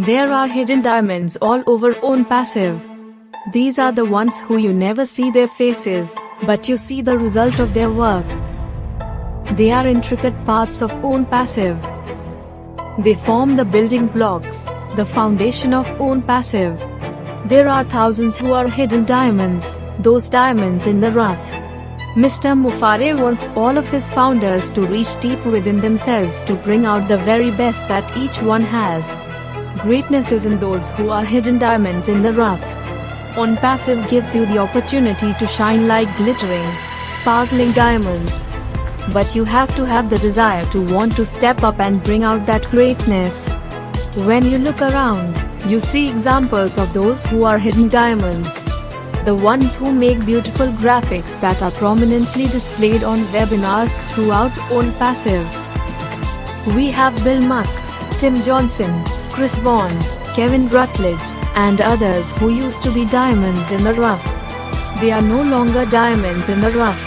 There are hidden diamonds all over Onpassive. These are the ones who you never see their faces, but you see the result of their work. They are intricate parts of Onpassive. They form the building blocks, the foundation of Onpassive. There are thousands who are hidden diamonds, those diamonds in the rough. Mr. Mufare wants all of his founders to reach deep within themselves to bring out the very best that each one has. Greatness is in those who are hidden diamonds in the rough. Onpassive gives you the opportunity to shine like glittering, sparkling diamonds. But you have to have the desire to want to step up and bring out that greatness. When you look around, you see examples of those who are hidden diamonds. The ones who make beautiful graphics that are prominently displayed on webinars throughout Onpassive. We have Bill Musk, Tim Johnson, Chris Bond, Kevin Rutledge, and others who used to be diamonds in the rough. They are no longer diamonds in the rough.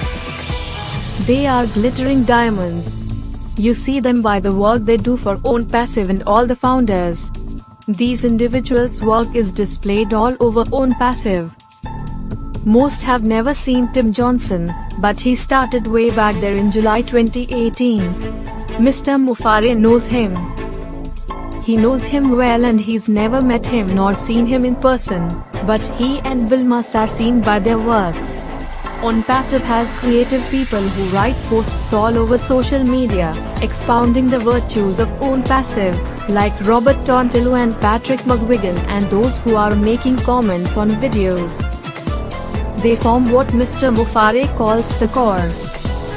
They are glittering diamonds. You see them by the work they do for Onpassive and all the founders. These individuals' work is displayed all over Onpassive. Most have never seen Tim Johnson, but he started way back there in July 2018. Mr. Mufare knows him. He knows him well and he's never met him nor seen him in person, but he and Bill Musk are seen by their works. Onpassive has creative people who write posts all over social media, expounding the virtues of Onpassive, like Robert Tontillo and Patrick McGuigan, and those who are making comments on videos. They form what Mr. Mufare calls the core.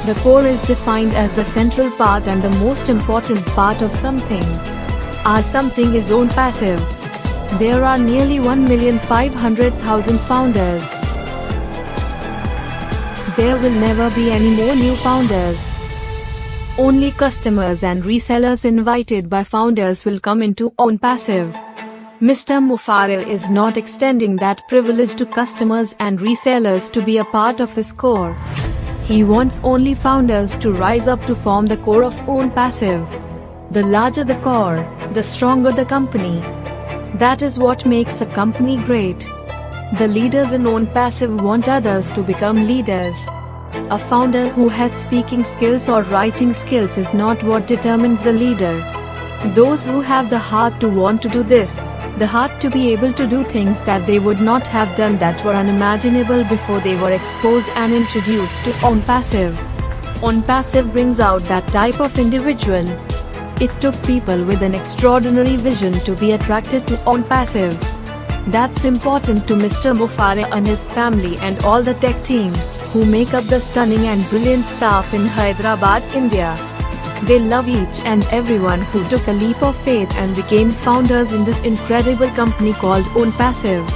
The core is defined as the central part and the most important part of something. Our something is Onpassive. There are nearly 1,500,000 founders. There will never be any more new founders. Only customers and resellers invited by founders will come into Onpassive. Mr. Mufare is not extending that privilege to customers and resellers to be a part of his core. He wants only founders to rise up to form the core of Onpassive. The larger the core, the stronger the company. That is what makes a company great. The leaders in Onpassive want others to become leaders. A founder who has speaking skills or writing skills is not what determines a leader. Those who have the heart to want to do this, the heart to be able to do things that they would not have done, that were unimaginable before they were exposed and introduced to Onpassive. Onpassive brings out that type of individual. It took people with an extraordinary vision to be attracted to Onpassive. That's important to Mr. Mufare and his family and all the tech team, who make up the stunning and brilliant staff in Hyderabad, India. They love each and everyone who took a leap of faith and became founders in this incredible company called Onpassive.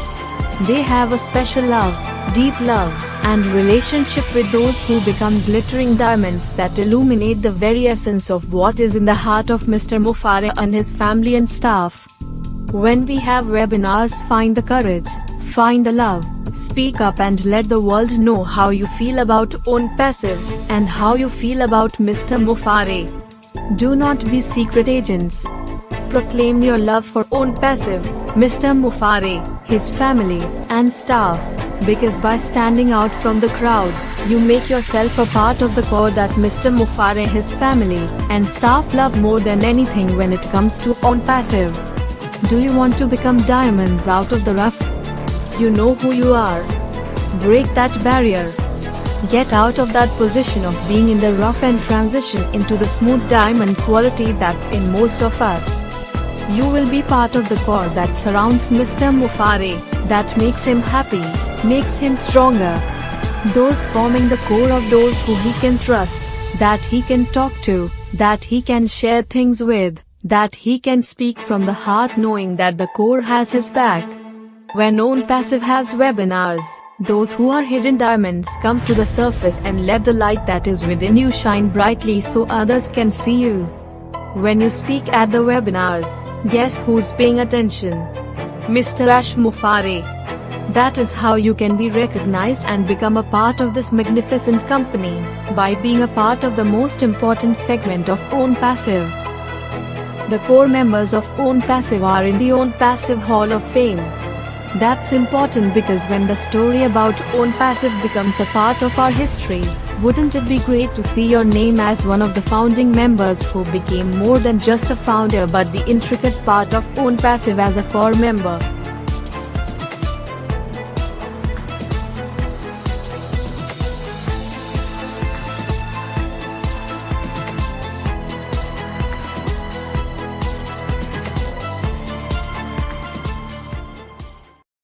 They have a special love, deep love, and relationship with those who become glittering diamonds that illuminate the very essence of what is in the heart of Mr. Mufare and his family and staff. When we have webinars, find the courage, find the love, speak up and let the world know how you feel about Onpassive and how you feel about Mr. Mufare. Do not be secret agents. Proclaim your love for Onpassive, Mr. Mufare, his family, and staff, because by standing out from the crowd, you make yourself a part of the core that Mr. Mufare, his family, and staff love more than anything when it comes to Onpassive. Do you want to become diamonds out of the rough? You know who you are. Break that barrier. Get out of that position of being in the rough and transition into the smooth diamond quality that's in most of us. You will be part of the core that surrounds Mr. Mufare, that makes him happy, makes him stronger. Those forming the core of those who he can trust, that he can talk to, that he can share things with, that he can speak from the heart knowing that the core has his back. When Onpassive has webinars, those who are hidden diamonds come to the surface and let the light that is within you shine brightly so others can see you. When you speak at the webinars, guess who's paying attention? Mr. Ash Mufare. That is how you can be recognized and become a part of this magnificent company, by being a part of the most important segment of Onpassive. The core members of Onpassive are in the Onpassive Hall of Fame. That's important because when the story about Onpassive becomes a part of our history, wouldn't it be great to see your name as one of the founding members who became more than just a founder but the intricate part of Onpassive as a core member?